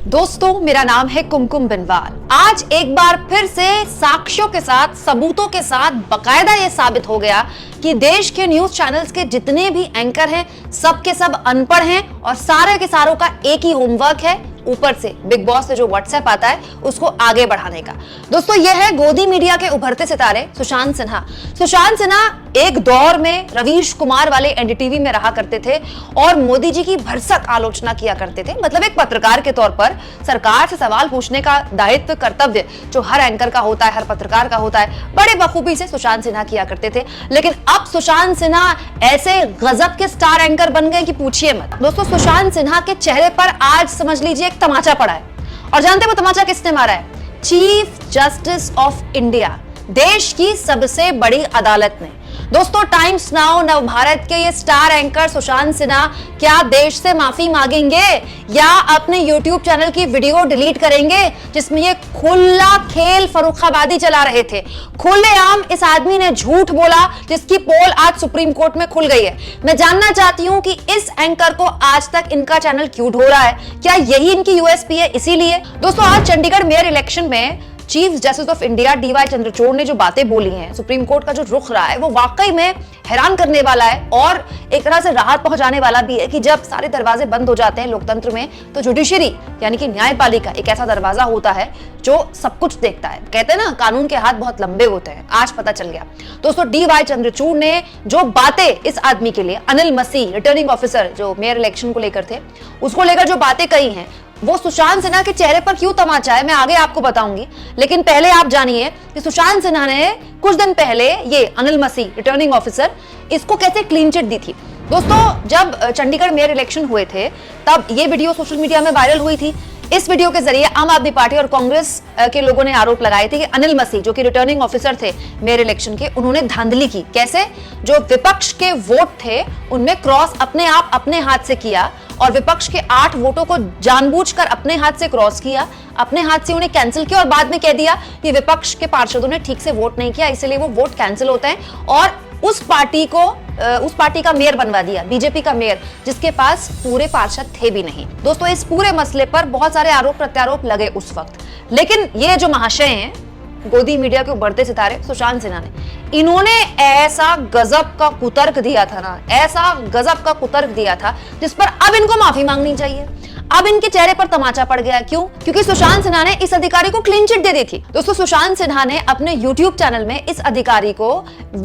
दोस्तों, मेरा नाम है कुमकुम बिनवाल। आज एक बार फिर से साक्ष्यों के साथ, सबूतों के साथ बकायदा ये साबित हो गया कि देश के न्यूज चैनल्स के जितने भी एंकर हैं, सब के सब अनपढ़ हैं और सारे के सारों का एक ही होमवर्क है, ऊपर से बिग बॉस से जो व्हाट्सएप आता है उसको आगे बढ़ाने का। दोस्तों, यह है गोदी मीडिया के उभरते सितारे सुशांत सिन्हा। सुशांत सिन्हा एक दौर में रवीश कुमार वाले एनडीटीवी में रहा करते थे और मोदी जी की भरसक आलोचना किया करते थे। मतलब एक पत्रकार के तौर पर सरकार से सवाल पूछने का दायित्व, कर्तव्य जो हर एंकर का होता है, हर पत्रकार का होता है, बड़े बखूबी से सुशांत सिन्हा किया करते थे। लेकिन अब सुशांत सिन्हा ऐसे गजब के स्टार एंकर बन गए कि पूछिए मत। दोस्तों, सुशांत सिन्हा के चेहरे पर आज समझ लीजिए एक तमाचा पड़ा है। और जानते हैं वो तमाचा किसने मारा है? चीफ जस्टिस ऑफ इंडिया, देश की सबसे बड़ी अदालत ने। दोस्तों, टाइम्स नाउ नव भारत के ये स्टार एंकर सुशांत सिन्हा क्या देश से माफी मांगेंगे या अपने यूट्यूब चैनल की वीडियो डिलीट करेंगे जिसमें ये खुला खेल फर्रुखाबादी चला रहे थे? खुलेआम इस आदमी ने झूठ बोला जिसकी पोल आज सुप्रीम कोर्ट में खुल गई है। मैं जानना चाहती हूं कि इस एंकर को आज तक इनका चैनल क्यों ढो रहा है? क्या यही इनकी यूएसपी है? इसीलिए दोस्तों, आज चंडीगढ़ मेयर इलेक्शन में chief justice of India DY Chandrachud ने जो बातें बोली हैं, सुप्रीम कोर्ट का जो रुख रहा है, वो वाकई में हैरान करने वाला है और एक तरह से राहत पहुंचाने वाला भी है कि जब सारे दरवाजे बंद हो जाते हैं लोकतंत्र में, तो जुडिशरी यानी कि न्यायपालिका एक ऐसा दरवाजा होता है जो सब कुछ देखता है। कहते हैं ना, कानून के हाथ बहुत लंबे होते हैं। आज पता चल गया। दोस्तों, डीवाई चंद्रचूड़ ने जो बातें इस आदमी के लिए, अनिल मसीह रिटर्निंग ऑफिसर जो मेयर इलेक्शन को लेकर थे, उसको लेकर जो बातें कही हैं, वो सुशांत सिन्हा के चेहरे पर क्यों तमाचा है मैं आगे आपको बताऊंगी। लेकिन पहले आप जानिए कि सुशांत सिन्हा ने कुछ दिन पहले ये अनिल मसीह रिटर्निंग ऑफिसर, इसको कैसे क्लीन चिट दी थी। दोस्तों, जब चंडीगढ़ मेयर इलेक्शन हुए थे तब ये वीडियो सोशल मीडिया में वायरल हुई थी। इस वीडियो के जरिए आम आदमी पार्टी और कांग्रेस के लोगों ने आरोप लगाए थे कि अनिल मसीह जो कि रिटर्निंग ऑफिसर थे मेयर इलेक्शन के, उन्होंने धांधली की। कैसे? जो विपक्ष के वोट थे उनमें क्रॉस अपने आप अपने हाथ से किया और विपक्ष के 8 वोटों को जानबूझकर अपने हाथ से क्रॉस किया, अपने हाथ से उन्हें कैंसिल किया और बाद में कह दिया कि विपक्ष के पार्षदों ने ठीक से वोट नहीं किया, इसलिए वो वोट कैंसिल होते हैं और उस पार्टी का मेयर बनवा दिया, बीजेपी का मेयर, जिसके पास पूरे पार्षद थे भी नहीं। दोस्तों, इस पूरे मसले पर बहुत सारे आरोप प्रत्यारोप लगे उस वक्त। लेकिन ये जो महाशय हैं, गोदी मीडिया के उभरते सितारे सुशांत सिन्हा ने, इन्होंने ऐसा गजब का कुतर्क दिया था ना, ऐसा गजब का कुतर्क दिया था जिस पर अब इनको माफी मांगनी चाहिए। अब इनके चेहरे पर तमाचा पड़ गया। क्यों? क्योंकि सुशांत सिन्हा ने इस अधिकारी को क्लीन चिट दे दी थी। दोस्तों, सुशांत सिन्हा ने अपने YouTube चैनल में इस अधिकारी को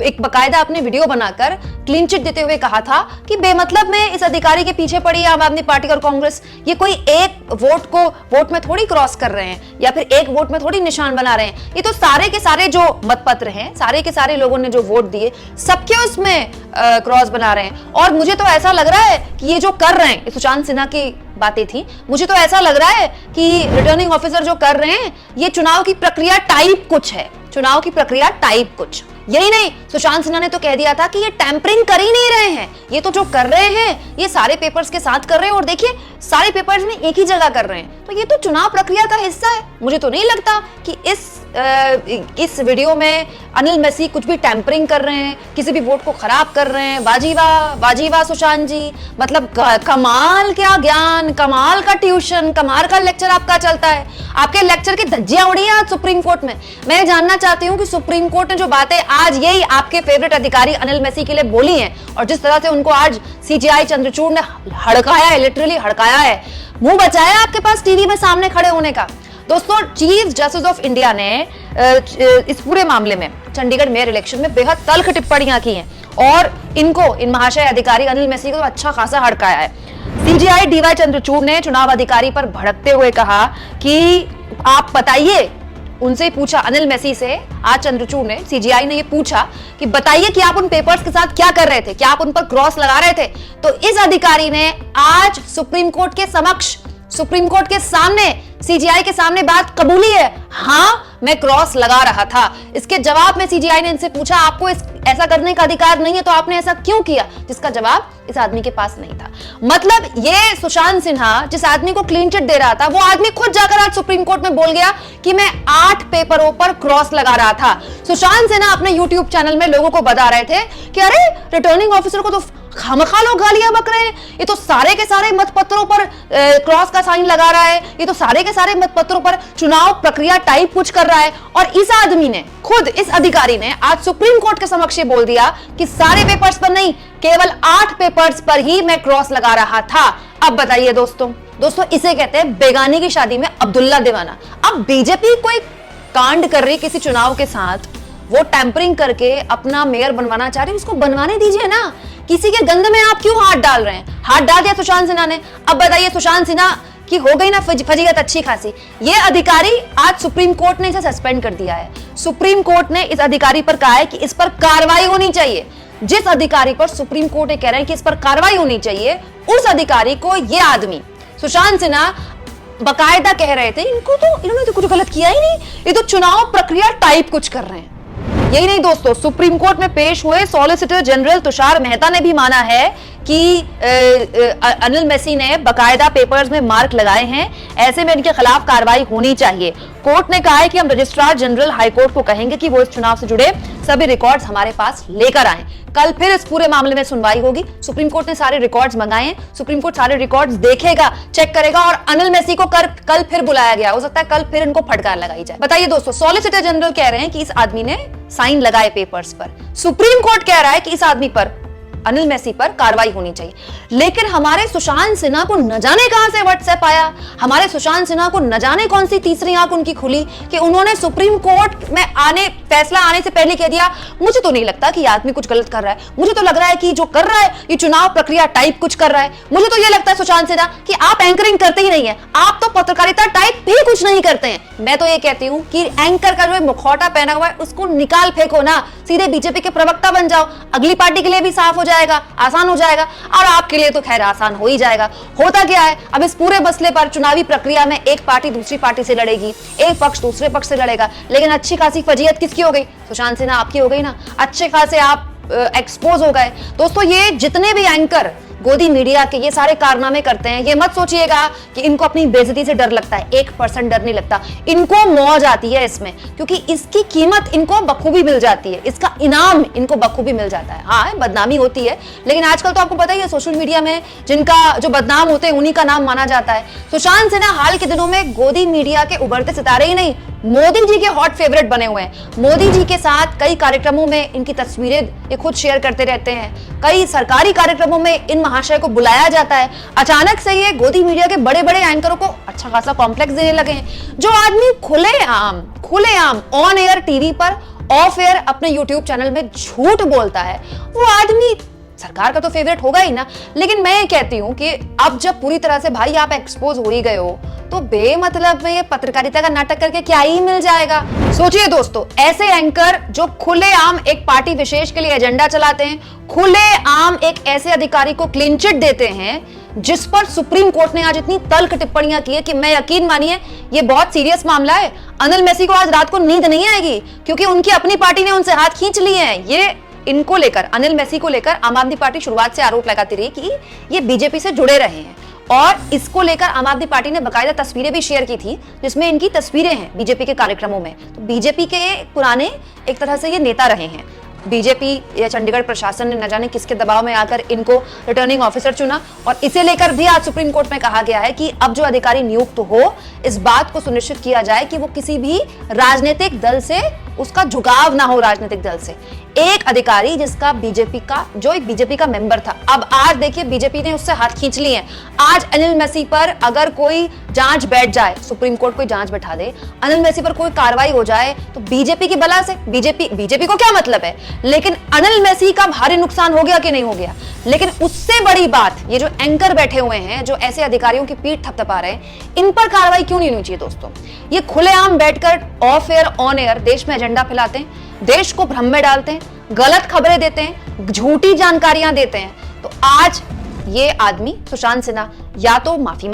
एक बकायदा अपने वीडियो बनाकर क्लीन चिट देते हुए कहा था कि बेमतलब में इस अधिकारी के पीछे पड़ी आम आदमी पार्टी और कांग्रेस। ये कोई एक वोट में थोड़ी क्रॉस कर रहे हैं या फिर एक वोट में थोड़ी निशान बना रहे हैं। ये तो सारे के सारे जो मतपत्र हैं, सारे के सारे लोगों ने जो वोट दिए, सबके उसमें क्रॉस बना रहे हैं। और मुझे तो ऐसा लग रहा है कि ये जो कर रहे हैं, सुशांत सिन्हा की बातें थी, मुझे तो ऐसा लग रहा है कि रिटर्निंग ऑफिसर जो कर रहे हैं, ये चुनाव की प्रक्रिया टाइप कुछ है, चुनाव की प्रक्रिया टाइप कुछ। यही नहीं, सुशांत सिन्हा ने तो कह दिया था कि ये टैंपरिंग कर ही नहीं रहे हैं, ये तो जो कर रहे हैं ये सारे पेपर्स के साथ कर रहे हैं और देखिए सारे पेपर्स में एक ही जगह कर रहे हैं, तो ये तो चुनाव प्रक्रिया का हिस्सा है। मुझे तो नहीं लगता कि इस वीडियो में अनिल मसीह कुछ भी टैंपरिंग कर रहे हैं, किसी भी वोट को खराब कर रहे हैं। वाजीवा सुशांत जी, मतलब कमाल क्या ज्ञान, कमाल का ट्यूशन, कमाल का लेक्चर आपका चलता है। आपके लेक्चर की धज्जियां उड़ी हैं आज सुप्रीम कोर्ट में। मैं जानना चाहती हूं कि सुप्रीम कोर्ट ने जो बातें आज यही आपके फेवरेट अधिकारी अनिल मसीह के लिए बोली हैं और जिस तरह से उनको आज सीजीआई चंद्रचूड़ ने हड़काया है, लिटरली हड़काया है, मुंह बचाया आपके पास टीवी में सामने खड़े होने का। दोस्तों, चीफ जस्टिस ऑफ इंडिया ने इस पूरे मामले में चंडीगढ़ मेयर इलेक्शन में बेहद तल्ख टिप्पणियां की हैं और इन महाशय अधिकारी अनिल मसीह को अच्छा खासा हड़काया है। सीजीआई डीवाई चंद्रचूड़ ने चुनाव अधिकारी पर भड़कते हुए कहा कि आप बताइए, उनसे पूछा अनिल मसीह से, आज चंद्रचूड़ ने, सीजीआई ने ये पूछा कि बताइए कि आप उन पेपर्स के साथ क्या कर रहे थे, क्या आप उन पर क्रॉस लगा रहे थे? तो इस अधिकारी ने आज सुप्रीम कोर्ट के समक्ष, सुप्रीम कोर्ट के सामने, सीजीआई के सामने बात कबूली है, हाँ मैं क्रॉस लगा रहा था। इसके जवाब में सीजीआई ने इनसे पूछा आपको ऐसा करने का अधिकार नहीं है तो आपने ऐसा क्यों किया, जिसका जवाब इस आदमी के पास नहीं था। मतलब ये सुशांत सिन्हा जिस आदमी को क्लीन चिट दे रहा था, वो आदमी खुद जाकर आज सुप्रीम कोर्ट में बोल गया कि मैं 8 पेपरों पर क्रॉस लगा रहा था। सुशांत सिन्हा अपने यूट्यूब चैनल में लोगों को बता रहे थे कि अरे रिटर्निंग ऑफिसर को तो खामखा लोग गालियां बक रहे हैं। ये तो सारे के सारे मतपत्रों पर क्रॉस का साइन लगा रहा है, ये तो सारे के सारे मतपत्रों पर चुनाव प्रक्रिया टाइप कुछ कर रहा है। और इस आदमी ने खुद, इस अधिकारी ने आज सुप्रीम कोर्ट के समक्ष बोल दिया कि सारे पेपर्स पर नहीं, केवल 8 पेपर्स पर ही मैं क्रॉस लगा रहा था। अब बताइए दोस्तों, इसे कहते हैं बेगानी की शादी में अब्दुल्ला दीवाना। अब बीजेपी कोई कांड कर रही किसी चुनाव के साथ, वो टैंपरिंग करके अपना मेयर बनवाना चाह रहे हैं, उसको बनवाने दीजिए ना। किसी के गंद में आप क्यों हाथ डाल रहे हैं? हाथ डाल दिया सुशांत सिन्हा ने। अब बताइए, सुशांत सिन्हा की हो गई ना फजीहत अच्छी खासी। ये अधिकारी आज सुप्रीम कोर्ट ने इसे सस्पेंड कर दिया है। सुप्रीम कोर्ट ने इस अधिकारी पर कहा है कि इस पर कार्रवाई होनी चाहिए। जिस अधिकारी पर सुप्रीम कोर्ट कह रहे हैं कि इस पर कार्रवाई होनी चाहिए, उस अधिकारी को ये आदमी सुशांत सिन्हा बकायदा कह रहे थे इन्होंने तो कुछ गलत किया ही नहीं, ये तो चुनाव प्रक्रिया टाइप कुछ कर रहे हैं। यही नहीं दोस्तों, सुप्रीम कोर्ट में पेश हुए सॉलिसिटर जनरल तुषार मेहता ने भी माना है कि अनिल मेसी ने बकायदा पेपर्स में मार्क लगाए हैं, ऐसे में इनके खिलाफ कार्रवाई होनी चाहिए। कोर्ट ने कहा है कि हम रजिस्ट्रार जनरल हाईकोर्ट को कहेंगे कि वो इस चुनाव से जुड़े सभी रिकॉर्ड्स हमारे पास लेकर आए। कल फिर इस पूरे मामले में सुनवाई होगी। सुप्रीम कोर्ट ने सारे रिकॉर्ड्स मंगाए हैं, सुप्रीम कोर्ट सारे रिकॉर्ड्स देखेगा, चेक करेगा और अनिल मेसी को कल फिर बुलाया गया। हो सकता है कल फिर इनको फटकार लगाई जाए। बताइए दोस्तों, सॉलिसिटर जनरल कह रहे हैं कि इस आदमी ने साइन लगाए पेपर्स पर, सुप्रीम कोर्ट कह रहा है कि इस आदमी पर, अनिल मेसी पर कार्रवाई होनी चाहिए। लेकिन हमारे सुशांत सिन्हा को न जाने कहां से व्हाट्सएप आया, हमारे सुशांत सिन्हा को न जाने कौन सी तीसरी आंख उनकी खुली कि उन्होंने सुप्रीम कोर्ट में फैसला आने से पहले कह दिया, मुझे तो नहीं लगता कि आदमी कुछ गलत कर रहा है, मुझे तो लग रहा है कि जो कर रहा है ये चुनाव प्रक्रिया टाइप कुछ कर रहा है। मुझे तो ये लगता है सुशांत सिन्हा कि आप एंकरिंग करते ही नहीं है, आप तो पत्रकारिता टाइप भी कुछ नहीं करते हैं। मैं तो ये कहती हूँ कि एंकर का जो मुखौटा पहना हुआ है उसको निकाल फेंको ना, सीधे बीजेपी के प्रवक्ता बन जाओ। अगली पार्टी के लिए भी साफ हो जाएगा, आसान हो जाएगा, और आपके लिए तो खैर आसान हो ही जाएगा। होता क्या है, अब इस पूरे मसले पर चुनावी प्रक्रिया में एक पार्टी दूसरी पार्टी से लड़ेगी, एक पक्ष दूसरे पक्ष से लड़ेगा, लेकिन अच्छी खासी फजीहत किसकी हो गई? सुशांत सिन्हा आपकी हो गई ना। अच्छे खासे आप एक्सपोज हो गए। दोस्तों, ये जितने भी एंकर गोदी मीडिया के ये सारे कारनामे करते हैं, ये मत सोचिएगा कि इनको अपनी बेइज्जती से डर लगता है, 1% डर नहीं लगता। इनको मौज आती है इसमें, क्योंकि इसकी कीमत इनको बखूबी मिल जाती है, इसका इनाम इनको बखूबी मिल जाता है। हाँ, बदनामी होती है, लेकिन आजकल तो आपको पता ही है सोशल मीडिया में जिनका जो बदनाम होते हैं उन्हीं का नाम माना जाता है। सुशांत सिन्हा हाल के दिनों में गोदी मीडिया के उभरते सितारे ही नहीं, मोदी जी के हॉट फेवरेट बने हुए हैं। मोदी जी के साथ कई कार्यक्रमों में इनकी तस्वीरें ये खुद शेयर करते रहते हैं, कई सरकारी कार्यक्रमों में इन महाशय को बुलाया जाता है। अचानक से ये गोदी मीडिया के बड़े बड़े एंकरों को अच्छा खासा कॉम्प्लेक्स देने लगे हैं। जो आदमी खुलेआम ऑन एयर टीवी पर, ऑफ एयर अपने यूट्यूब चैनल में झूठ बोलता है, वो आदमी सरकार का तो फेवरेट होगा ही ना। लेकिन मैं ये कहती हूं कि अब जब पूरी तरह से भाई आप एक्सपोज हो ही गए हो, तो बेमतलब में ये पत्रकारिता का नाटक करके क्या ही मिल जाएगा। सोचिए दोस्तों, ऐसे एंकर जो खुलेआम एक पार्टी विशेष के लिए एजेंडा चलाते हैं, खुलेआम एक ऐसे अधिकारी को क्लीन चिट देते हैं जिस पर सुप्रीम कोर्ट ने आज इतनी तल्ख टिप्पणियां की है कि मैं यकीन मानिए ये बहुत सीरियस मामला है। अनिल मेसी को आज रात को नींद नहीं आएगी, क्योंकि उनकी अपनी पार्टी ने उनसे हाथ खींच लिए हैं। ये इनको लेकर, अनिल मेसी को लेकर आम आदमी पार्टी शुरुआत से आरोप लगाती रही कि ये बीजेपी से जुड़े रहे हैं, और इसको लेकर आम आदमी पार्टी ने बकायदा तस्वीरें भी शेयर की थी जिसमें इनकी तस्वीरें हैं बीजेपी के कार्यक्रमों में। तो बीजेपी के पुराने एक तरह से ये नेता रहे हैं। बीजेपी या चंडीगढ़ प्रशासन ने न जाने किसके दबाव में आकर इनको रिटर्निंग ऑफिसर चुना, और इसे लेकर भी आज सुप्रीम कोर्ट में कहा गया है कि अब जो अधिकारी नियुक्त हो, इस बात को सुनिश्चित किया जाए कि वो किसी भी राजनीतिक दल से उसका झुकाव ना हो। राजनीतिक दल से एक अधिकारी जिसका जो एक बीजेपी का मेंबर था, अब आज देखिए बीजेपी ने उससे हाथ खींच लिए हैं। आज अनिल मेसी पर अगर कोई जांच बैठ जाए, सुप्रीम कोर्ट कोई जांच बैठा दे, अनिल मेसी पर कोई कार्रवाई हो जाए, तो बीजेपी की बला से बीजेपी को क्या मतलब है, लेकिन अनिल मेसी का भारी नुकसान हो गया कि नहीं हो गया। लेकिन उससे बड़ी बात, ये जो एंकर बैठे हुए हैं, जो ऐसे अधिकारियों की पीठ थपथपा रहे हैं, इन पर कार्रवाई क्यों नहीं होनी चाहिए दोस्तों? ये खुलेआम बैठकर ऑफ एयर ऑन एयर देश में एजेंडा फैलाते हैं, देश को भ्रम में डालते हैं, गलत खबरें देते हैं, झूठी जानकारियां देते हैं। तो आज ये आदमी सुशांत सिन्हा या तो माफी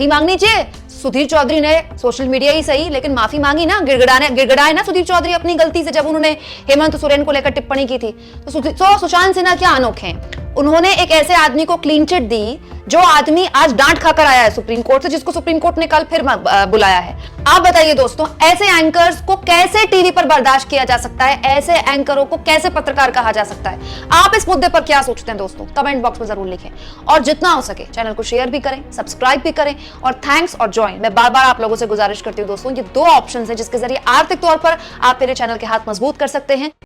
मांगनी चाहिए। सुधीर चौधरी ने सोशल मीडिया ही सही, लेकिन माफी मांगी ना, गिड़गिड़ाए ना सुधीर चौधरी अपनी गलती से, जब उन्होंने हेमंत सोरेन को लेकर टिप्पणी की थी। तो सुशांत सिन्हा क्या अनोखे हैं, उन्होंने एक ऐसे आदमी को क्लीन चिट दी जो आदमी आज डांट खाकर आया है सुप्रीम कोर्ट से, जिसको सुप्रीम कोर्ट ने कल फिर बुलाया है। आप बताइए दोस्तों, ऐसे एंकर्स को कैसे टीवी पर बर्दाश्त किया जा सकता है? ऐसे एंकरों को कैसे पत्रकार कहा जा सकता है? आप इस मुद्दे पर क्या सोचते हैं दोस्तों? कमेंट बॉक्स में जरूर लिखें और जितना हो सके चैनल को शेयर भी करें, सब्सक्राइब भी करें और थैंक्स और ज्वाइन। मैं बार बार आप लोगों से गुजारिश करती हूँ दोस्तों, ये दो ऑप्शन है जिसके जरिए आर्थिक तौर पर आप मेरे चैनल के हाथ मजबूत कर सकते हैं।